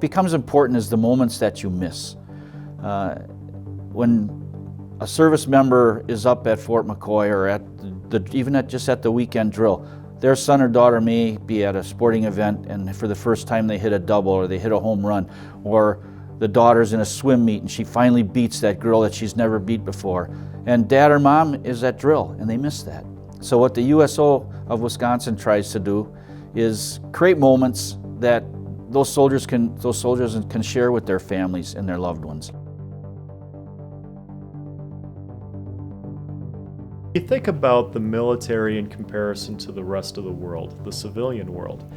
becomes important is the moments that you miss. When a service member is up at Fort McCoy or just at the weekend drill, their son or daughter may be at a sporting event and for the first time they hit a double or they hit a home run, or the daughter's in a swim meet and she finally beats that girl that she's never beat before. And dad or mom is at drill and they miss that. So what the USO of Wisconsin tries to do is create moments that those soldiers can share with their families and their loved ones. You think about the military in comparison to the rest of the world, the civilian world.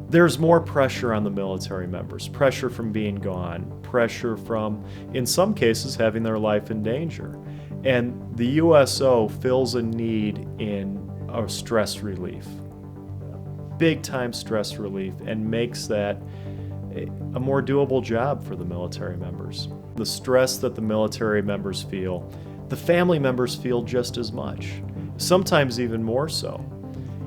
There's more pressure on the military members, pressure from being gone, pressure from, in some cases, having their life in danger. And the USO fills a need in a stress relief, big time stress relief, and makes that a more doable job for the military members. The stress that the military members feel, the family members feel just as much, sometimes even more so.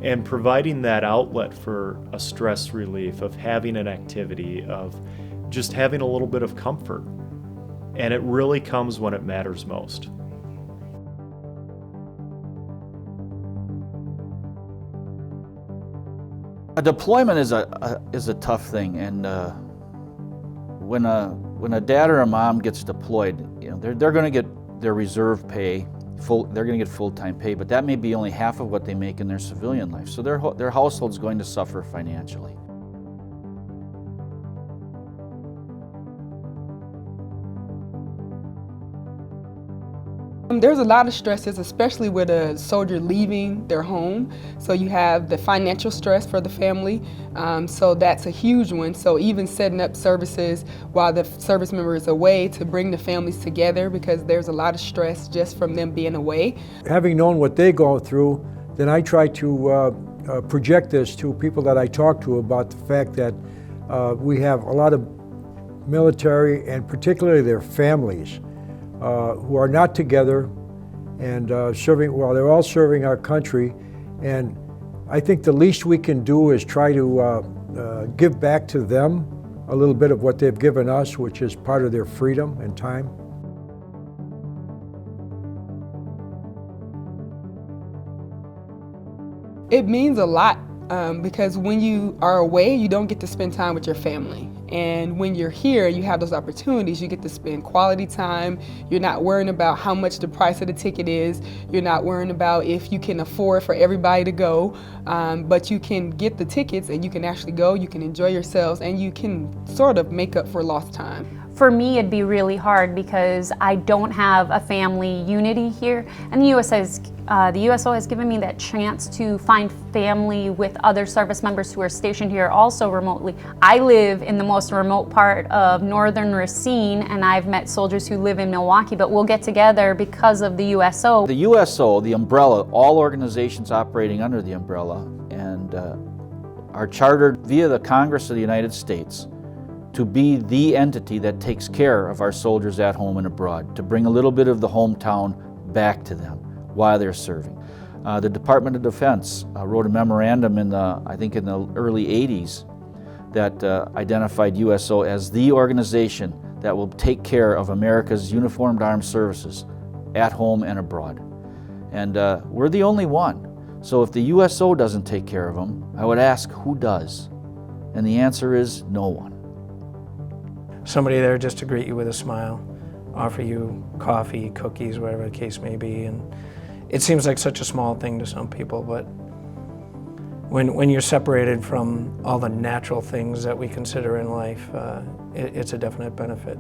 And providing that outlet for a stress relief, of having an activity, of just having a little bit of comfort. And it really comes when it matters most. A deployment is a tough thing, and when a dad or a mom gets deployed, they're going to get their reserve pay. They're going to get full-time pay, but that may be only half of what they make in their civilian life. So their household's going to suffer financially. There's a lot of stresses, especially with a soldier leaving their home. So you have the financial stress for the family, so that's a huge one. So even setting up services while the service member is away to bring the families together, because there's a lot of stress just from them being away. Having known what they go through, then I try to project this to people that I talk to about the fact that we have a lot of military, and particularly their families, who are not together and they're all serving our country. And I think the least we can do is try to give back to them a little bit of what they've given us, which is part of their freedom and time. It means a lot because when you are away, you don't get to spend time with your family. And when you're here, you have those opportunities. You get to spend quality time. You're not worrying about how much the price of the ticket is. You're not worrying about if you can afford for everybody to go. But you can get the tickets and you can actually go, you can enjoy yourselves, and you can sort of make up for lost time. For me, it'd be really hard because I don't have a family unity here, and the USO has given me that chance to find family with other service members who are stationed here also remotely. I live in the most remote part of northern Racine, and I've met soldiers who live in Milwaukee, but we'll get together because of the USO. The USO, the umbrella, all organizations operating under the umbrella, and are chartered via the Congress of the United States to be the entity that takes care of our soldiers at home and abroad, to bring a little bit of the hometown back to them while they're serving. The Department of Defense wrote a memorandum I think in the early 80s that identified USO as the organization that will take care of America's uniformed armed services at home and abroad. And we're the only one. So if the USO doesn't take care of them, I would ask, who does? And the answer is no one. Somebody there just to greet you with a smile, offer you coffee, cookies, whatever the case may be. And it seems like such a small thing to some people, but when you're separated from all the natural things that we consider in life, it's a definite benefit.